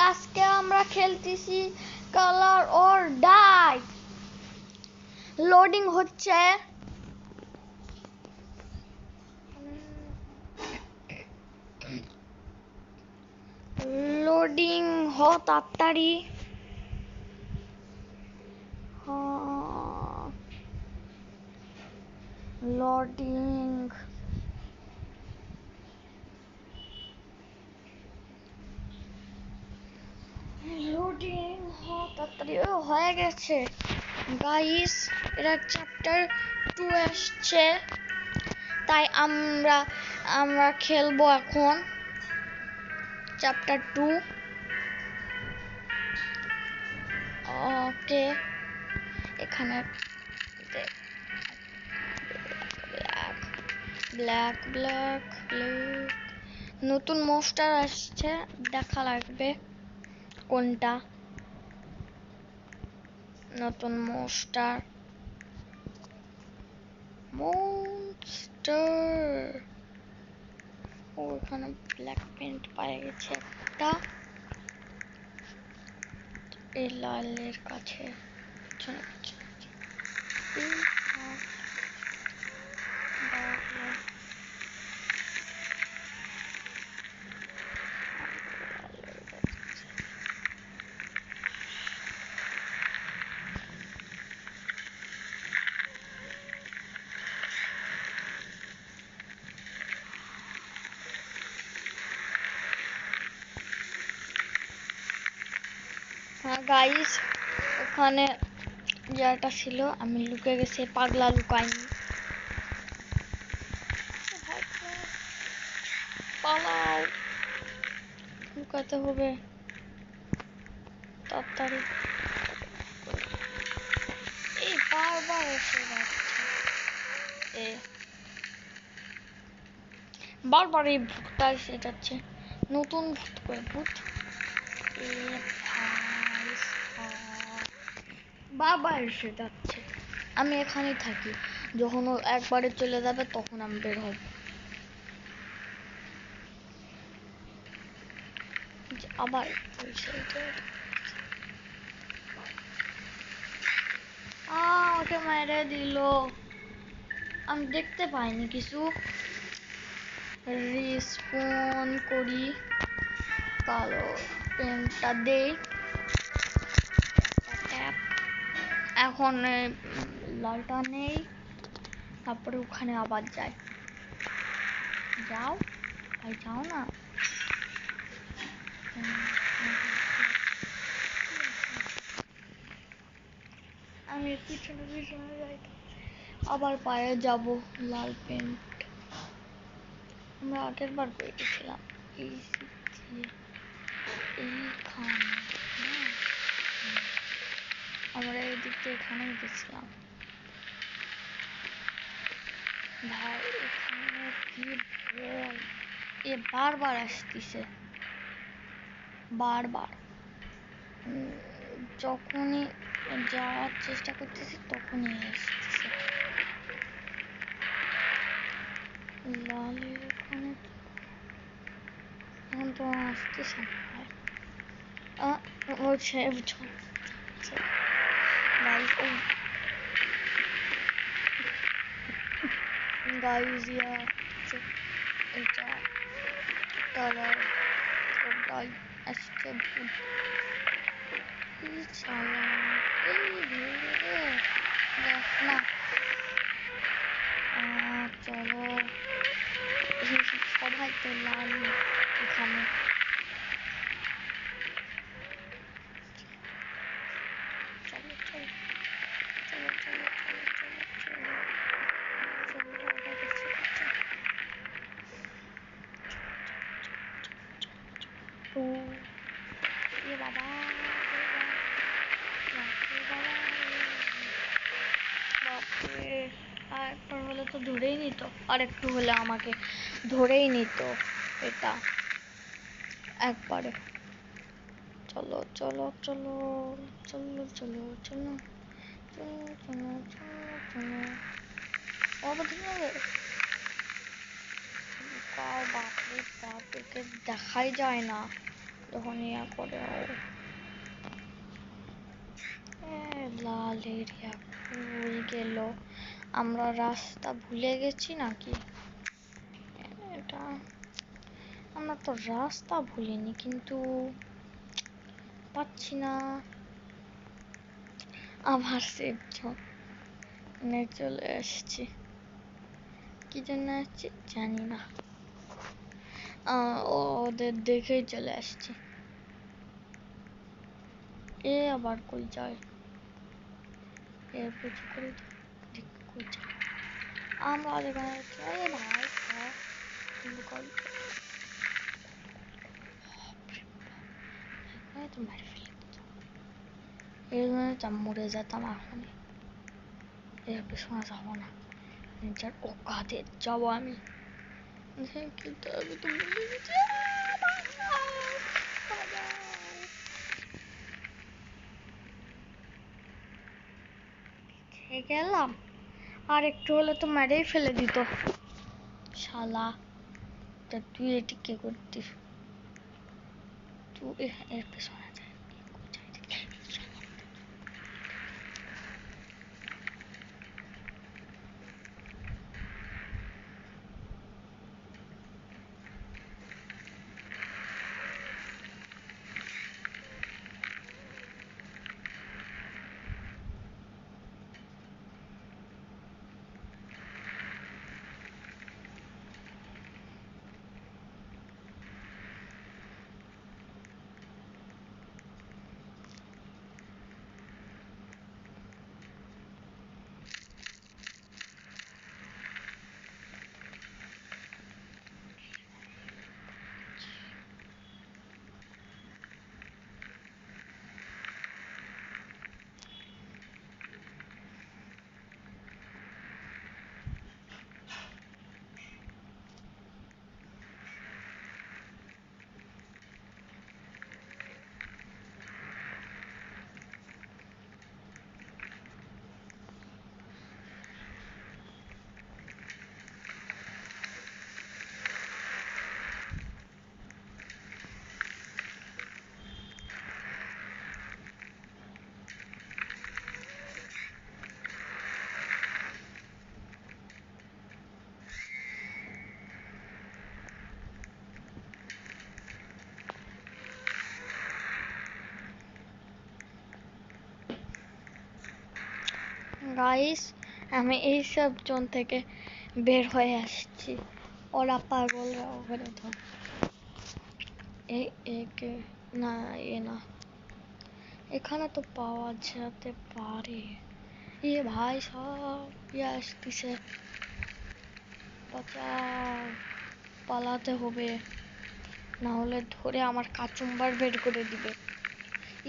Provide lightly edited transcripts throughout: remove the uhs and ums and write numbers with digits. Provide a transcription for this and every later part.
আজকে আমরা খেলতেছি কালার অর ডাই। লোডিং হচ্ছে, লোডিং তাড়াতাড়ি। লোডিং লোডিং তাড়াতাড়ি হয়ে গেছে গাইস। এটা চ্যাপ্টার 2 আসছে, তাই আমরা খেলবো এখন চ্যাপ্টার 2। ওকে, এখানে ব্ল্যাক ব্ল্যাক ব্ল্যাক নতুন মোস্টার আসছে, দেখা লাগবে কোনটা নতুন মোস্টার। ওখানে ব্ল্যাক পেন্ট পায়ে গেছে একটা, এই লালের কাছে। হ্যাঁ গাইস, ওখানে যেটা ছিল আমি লুকে গেছি, পাগলা লুকাইনি। পালাও, লুকাতে হবে তাড়াতাড়ি। এই বারবার এসে যাচ্ছে, বারবার এই ভূতটা এসে যাচ্ছে, নতুন ভূত করে ভূত। বারবার এসে যাচ্ছে, আমি এখানেই থাকি, যখন ও একবারে চলে যাবে তখন আমি বের হব। আবার ওকে মেরে দিল, আমি দেখতে পাইনি কিছু। রিস্পন করি, কালো পেনটা দেই, এখন লালটা নেই, তারপরে ওখানে আবার যাই। যাও ভাই, যাও না। আমি পিছনে পিছনে যাই, আবার পায়ে যাব। লাল পেন্ট আমরা আগের বার করে গেছিলাম আমরা এই দিক দিয়ে এখানে গেছিলাম। ভাই এখানে কি বল, এ বারবার আসতেছে, বারবার যখনই যাওয়ার চেষ্টা করতেছি তখনই আসতেছে। লালের ওখানে এখন তো আসতেছে গাইস, এটা কালার ওটাই আসছে ভূত। না চলো, সবাই তো লাল এখানে। চলো চলো চলো চলো চলো চলো চলো। বাবা আরেকবার হলে তো ধরেই নিত, আর একটু হলে আমাকে ধরেই নিত এটা একবারে। চলো চলো চলো চলো চলো চলো চলো চলো চলো বাপরে বাপ, একে দেখাই যায় না, ধনিয়া করেও লাল এরিয়া ভুল গেল। আমরা রাস্তা ভুলে গেছি নাকি? এটা আমরা তো রাস্তা ভুলিনি, কিন্তু পাচ্ছি না। আবার সেভ জোনে চলে আসছি। কি জন্য আসছি জানি না, ওদের দেখেই চলে আসছি। এ আবার কই যায়? এর পিছু করে কই যায়? আমরা যেখানে ভাই তো মেরে ফেলে দিত। এর জন্য মরে যেতাম এখনই। এর পেছনে যাবো না, নিজের ওকাতে যাবো আমি। কিন্তু আমি তো ভুলে গেছি। গেলাম, আর একটু হলে তো মেরেই ফেলে দিত শালা। তা তুই এটি কে করতিস? তুই এর পেছনে যায়। গাইস, আমি এইসব জোন থেকে বের হয়ে আসছি। ওরা পাগলরা ওখানে তো একে না, এ না, এখানে তো পাওয়া যেতে পারে। এ ভাই সব ইয়ে আসতেছে, বাঁচাও, পালাতে হবে, না হলে ধরে আমার কাচুম্বার বের করে দিবে।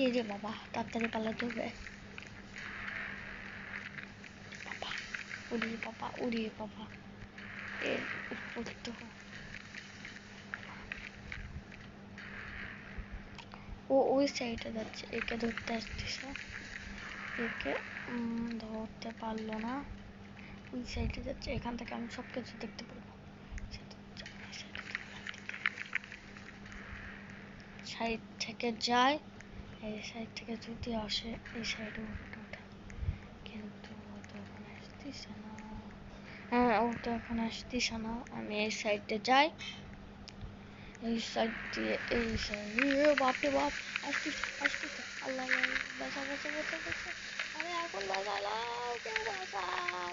এই রে বাবা, তাড়াতাড়ি পালাতে হবে। উড়িয়ে বাবা, উড়িয়ে বাবা, এর উপর তো ও ওই সাইডে যাচ্ছে, একে ধরতে আসতেছে। একে ধরতে পারলো না, ওই সাইডে যাচ্ছে। এখান থেকে আমি সব কিছু দেখতে পারবো। সাইড থেকে যায়, এই সাইড থেকে যদি আসে এই সাইডে উঠে ওঠে, কিন্তু ও তো এখন আসতেছে না। হ্যাঁ, ও তো এখন আসতেছে না। আমি এই সাইডে যাই, এই সাইড দিয়ে এই সাইড। বাপরে বাপ, আসতেছে আসতেছে। আল্লাহ বাঁচা বাঁচা বাঁচা বাঁচা। আরে এখন বাঁচালাম, কেউ বাঁচাও,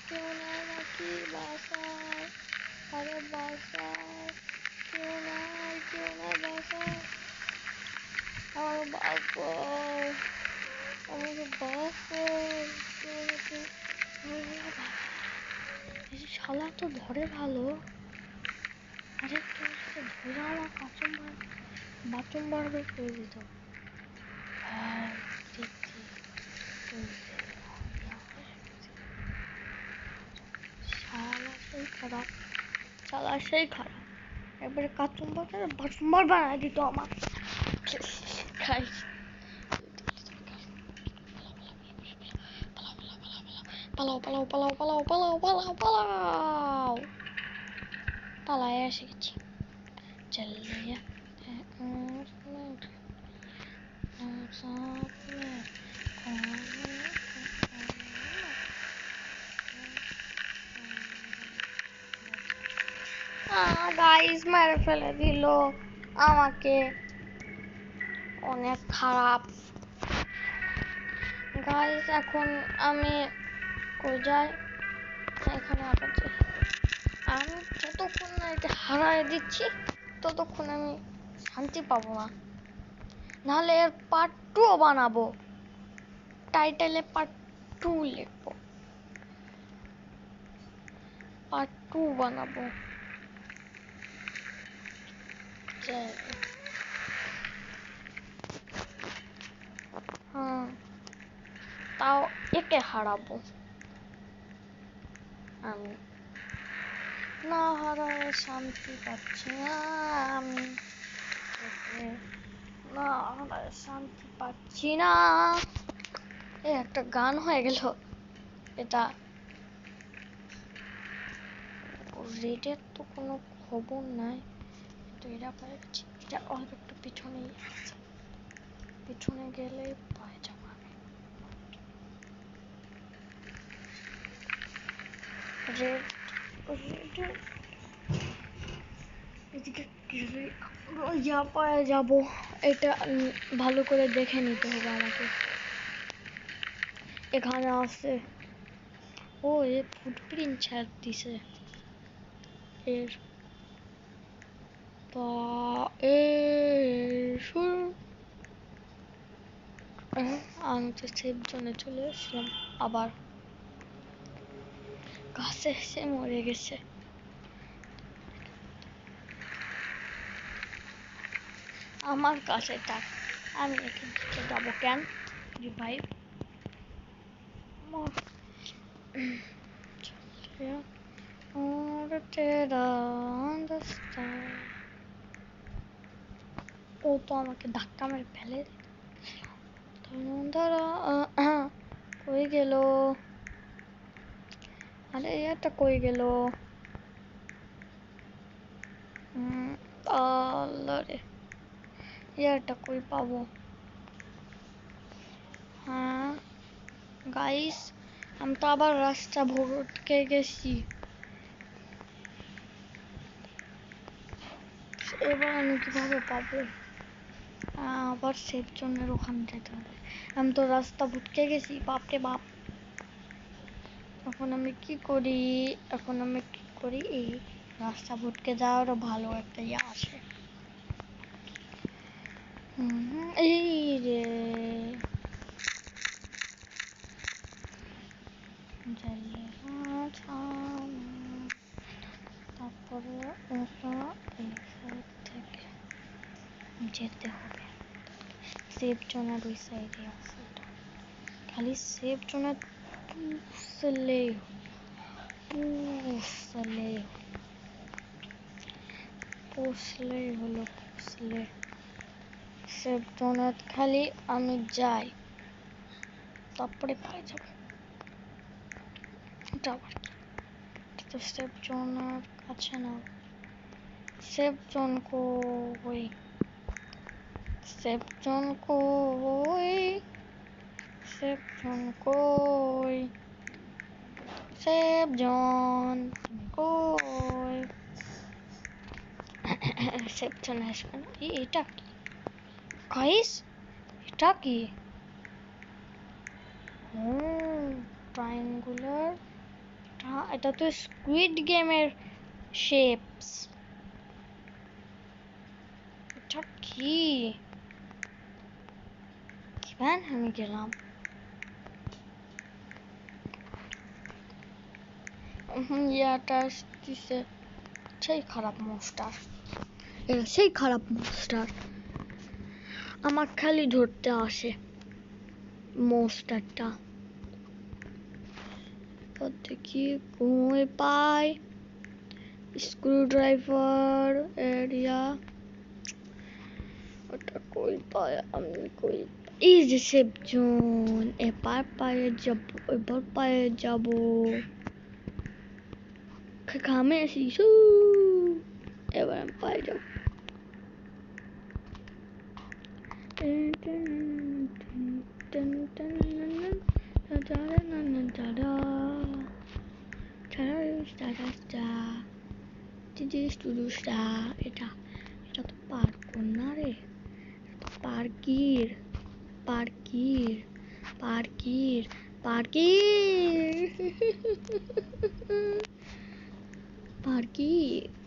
কেউ নাই নাকি বাঁচাও। আরে বাঁচাও, কেউ নাই, কেউ নাই, বাঁচাও। আমার বাঁচাও, আমাকে বাঁচাও, কেউ নাকি। এই শালা তো ধরে ভালো। আরে কেউ যদি ধরে আমার বাচুম্বার বের করে দিত। শালা সেই খারাপ, শালা সেই খারাপ, একবারে কাচুম্বার বাচুম্বার বানায় দিত আমার। খাই পালাও পালাও পালাও পালাও পালাও পালাও পালাও, পালায় এসে গেছি। চলিয়ে গাইস মেরে ফেলে দিল আমাকে, অনেক খারাপ। গাইস এখন আমি কই যাই, এখানে আবার যাই। আমি যতক্ষণ না এটা হারায় দিচ্ছি ততক্ষণ আমি শান্তি পাবো না, নাহলে এর পার্ট 2 বানাবো, টাইটেলে পার্ট 2 লিখবো, পার্ট 2 বানাবো। হ্যাঁ, তাও একে হারাবো আমি, না হারায় শান্তি পাচ্ছি না আমি, না হারায় শান্তি পাচ্ছি না। এই একটা গান হয়ে গেল, এটা রেডের তো কোনো খবর নাই, কিন্তু এরা পেয়ে গেছে। এটা অল্প একটু পিছনেই আছে, পিছনে গেলে পায়ে যাবো আমি। রেড রেডের এদিকে গেলে ইয়া পায়ে যাবো, এটা ভালো করে দেখে নিতে হবে আমাকে। এখানে আছে, ও এ ফুটপ্রিন্ট ছাড় দিছে এর পা এর শুরু। আমি তো সেফ জোনে চলে এসেছিলাম, আবার গাছে এসে মরে গেছে। আমার কাছে থাক, আমি এখান থেকে যাবো কেন রিভাইভ। ও তো আমাকে ধাক্কা মেরে ফেলে, কই গেল, আরে এটা কই গেল, আল্লাহ রে, এটা কই পাবো। হ্যাঁ গাইস, আমি তো আবার রাস্তা ভটকে গেছি, এবার আমি কিভাবে পাবো, আবার সেফ জোনের ওখানে যেতে হবে। আমি তো রাস্তা ভটকে গেছি, বাপরে বাপ। এখন আমি কি করি, এখন আমি কি করি, এই রাস্তা ভটকে যাওয়ারও ভালো একটা ইয়ে আছে। এই রে তারপরে এই সাইড থেকে যেতে হবে, সেফ জোনের ওই সাইডে আছে, খালি সেফ জোনে পুষলেই হলো, পুষলে সেফ জোনে খালি আমি যাই, তারপরে পাই যাবো। তো সেফ জোনের কাছে না, সেফ জোন কই, সেফ জোন কই, সেফ জোন কই, সেফ জোন কই, সেফ জোন আসবে না। এটা কি গাইস, এটা কি, ট্রায়াঙ্গুলার, এটা তো স্কুইড গেমের শেপস, এটা কি কিভাবে আমি গেলাম, ইয়াটা দিছে, সেই খারাপ মোস্টার, এরা সেই খারাপ মোস্টার, আমার খালি ধরতে আসে মোস্টারটা। দেখি কই পাই, স্ক্রুড্রাইভার এরিয়া, ওটা কই পাই আমি, কই, এই যে সেফ জোন, এবার পায়ে যাব, এবার পায়ে যাব, ঘামে আসি, এবার আমি পায়ে যাব। এটা এটা তো পার্কুর না রে, পার্কির পার্কির পার্কির পার্কির পার্কির পার্কির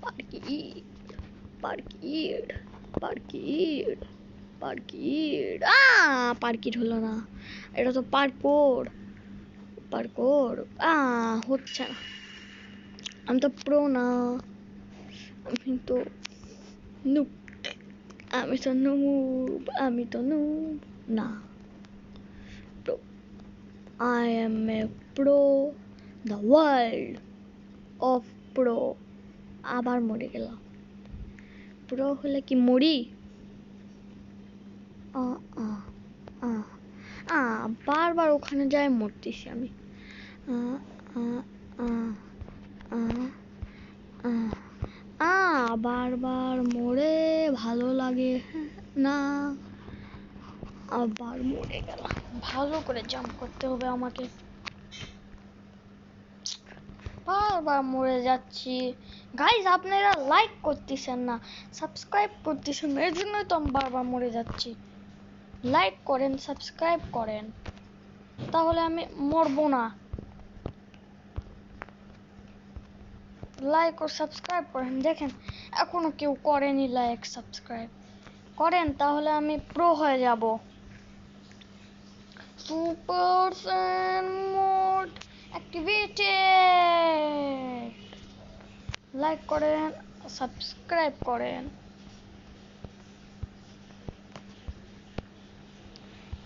পার্কির পার্কির পার্কির পার্কির পার্কির হলো না, এটা তো পার্কোর পার্কোর হচ্ছে না। আমি তো প্রো না, আমি তো নুব, আমি তো নুব না, pro. I am a pro, the world of pro। আবার মরে গেলাম। প্রো হলে কি মরি? বারবার ওখানে যাই মরতেছি আমি। বারবার মরে ভালো লাগে না, আবার মরে গেলাম। ভালো করে জাম্প করতে হবে আমাকে, বারবার মরে যাচ্ছি। গাইজ আপনারা লাইক করতেছেন না, সাবস্ক্রাইব করতেছেন না, এর জন্যই তো আমি বারবার মরে যাচ্ছি। লাইক করেন, সাবস্ক্রাইব করেন, তাহলে আমি মরবো না। লাইক ও সাবস্ক্রাইব করেন। দেখেন এখনো কেউ করেনি লাইক সাবস্ক্রাইব, করেন তাহলে আমি প্রো হয়ে যাব। Super mode activated. লাইক করেন, সাবস্ক্রাইব করেন।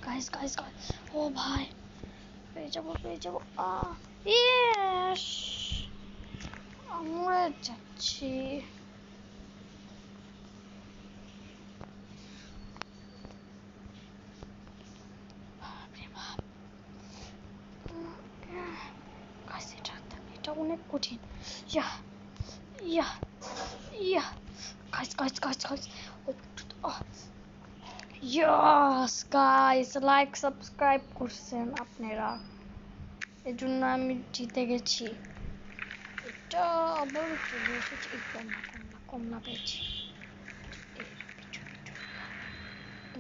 গাইস গাইস গাইস, ও ভাই পেয়ে যাবো। ইয়েস, মরে যাচ্ছি। এটা অনেক কঠিন। গাইস লাইক সাবস্ক্রাইব করছেন আপনারা, এর জন্য আমি জিতে গেছি। এটা আবার চলে এসেছে, কমলা পেয়েছি।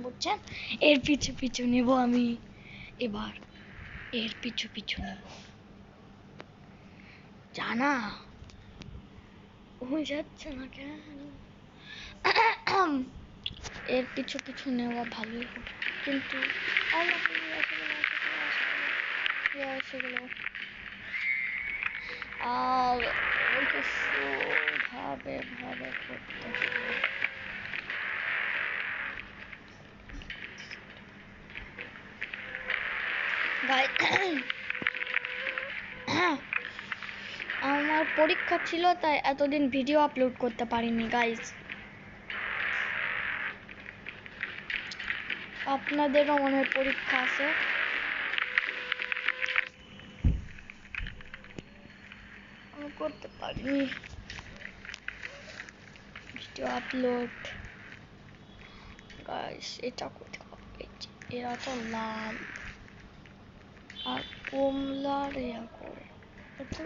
বুঝছেন, এর পিছু নেব আমি এবার, এর পিছু নেব। জানা হয়ে যাচ্ছে না কেন, এর পিছু নেওয়া ভালোই হবে, কিন্তু সেগুলো আর ভাবে করতে হবে। আমার পরীক্ষা ছিল তাই এতদিন ভিডিও আপলোড করতে পারিনি গাইজ। আপনাদেরও মনে হয় পরীক্ষা আছে, আমি করতে পারিনি ভিডিও আপলোড। গাইজ এটা কোথায় পেয়েছি, এরা তো লাল আর কমলার ইয়া করে এসে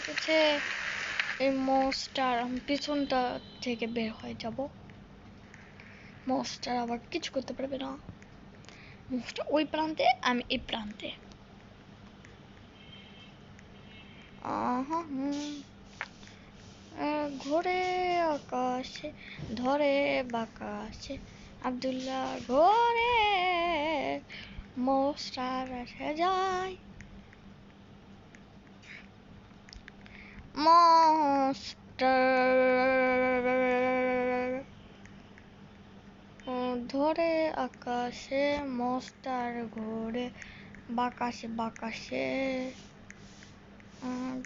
গেছে। এই মনস্টার, আমি পিছনটা থেকে বের হয়ে যাব। মনস্টার আবার কিছু করতে পারবে না, মনস্টার ওই প্রান্তে, আমি এই প্রান্তে। ঘোরে আকাশে ধরে বাকাশে, আব্দুল্লাহ ঘোরে মনস্টার এসে যায়। মনস্টার ধরে আকাশে, মনস্টার ঘোরে বাকাশে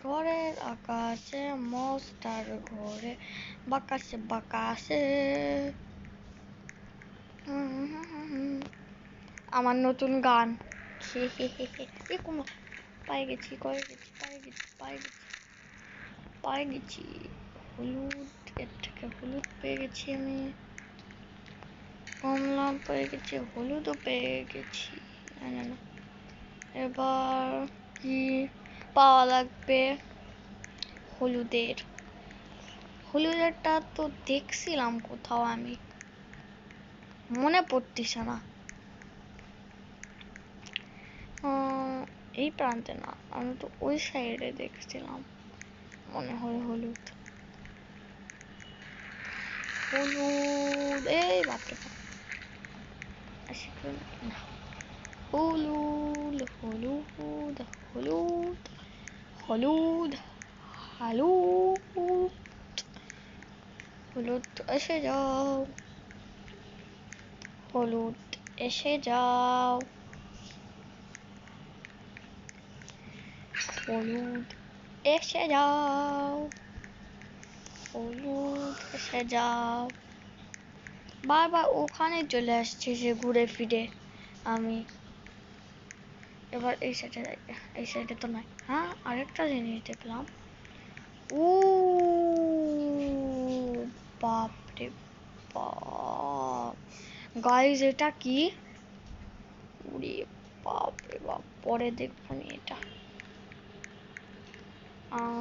ঘরের আকাশে, মনস্টার ঘোরে বাকাশে। আমার নতুন গান। পাই গেছি হলুদ, এর থেকে হলুদ পেয়ে গেছি আমি, কমলা পেয়ে গেছি, হলুদও পেয়ে গেছি। না এবার কি পাওয়া লাগবে? হলুদেরটা তো দেখছিলাম কোথাও, আমি মনে পড়তেছে না। এই প্রান্তে না, আমি তো ওই সাইডে দেখছিলাম মনে হয় হলুদ। এই বাপরে বাপ, না, হলুদ হলুদ হলুদ হলুদ হলুদ হলুদ এসে যাও, হলুদ এসে যাও, হলুদ এসে যাও, হলুদ এসে যাও। বারবার ওখানে চলে আসছে সে ঘুরে ফিরে। আমি এবার এই সাইডে যাই, এই সাইডে তো নাই। হ্যাঁ, আরেকটা জিনিস দেখলাম। ও বাপরে বাপ, গাইস এটা কি? ওরে বাপরে বাপ, পরে দেখবো নি এটা।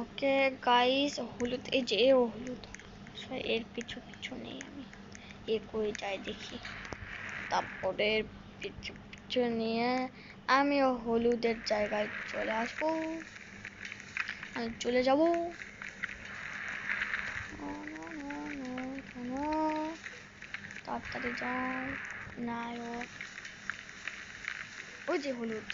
ওকে গাইস, হলুদ, এই যে হলুদ, এর পিছু পিছু নেই, আমি এ করে যাই দেখি, তারপরে পিছু পিছু নিয়ে আমিও হলুদের জায়গায় চলে আসবো, চলে যাব। তাড়াতাড়ি যাও, না ওই যে হলুদ,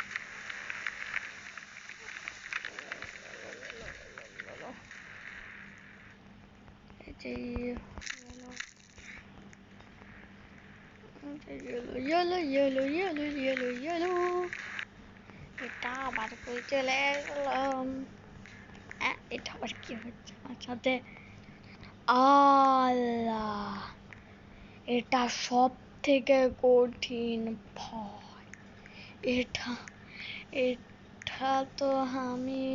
এটা আবার কই চলে গেলাম? এটা আবার কি হচ্ছে আমার সাথে? আল্লাহ, এটা সব থেকে কঠিন ভয়। এটা এটা তো আমি,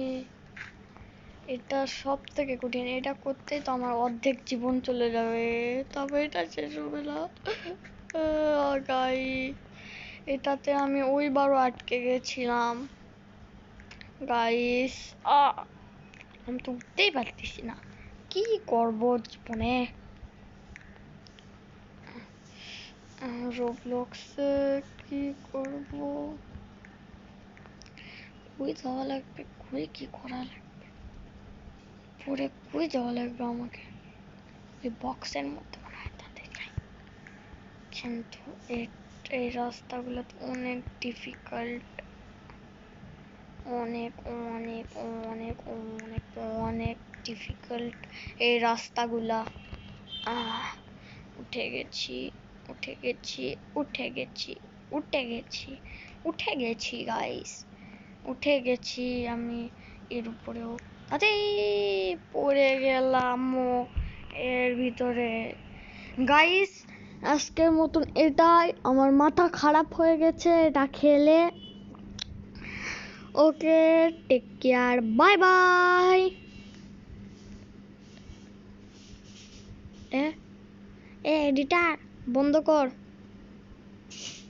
এটা সব থেকে কঠিন। এটা করতেই তো আমার অর্ধেক জীবন চলে যাবে, তবে এটা শেষ হবে না। গাইস, এটাতে আমি ওইবারও আটকে গেছিলাম গাইস। আমি তো উঠতেই পারতেছি না, কি করব জীবনে? রোবলক্সে কি করব? কই যাওয়া লাগবে, কই কি করা লাগবে, পরে কই যাওয়া লাগবে আমাকে? ওই বক্সের মধ্যে মনে হয় তাতে যাই, কিন্তু এই রাস্তাগুলো তো অনেক ডিফিকাল্ট, অনেক অনেক অনেক অনেক অনেক ডিফিকাল্ট এই রাস্তাগুলা। উঠে গেছি, উঠে গেছি, উঠে গেছি, উঠে গেছি, উঠে গেছি গাইস, উঠে গেছি আমি এর উপরেও। আরে পড়ে গেলাম এর ভিতরে। গাইস, আজকের মতন এটাই, আমার মাথা খারাপ হয়ে গেছে এটা খেলে। Okay, take care, bye bye. Editor বন্ধ কর।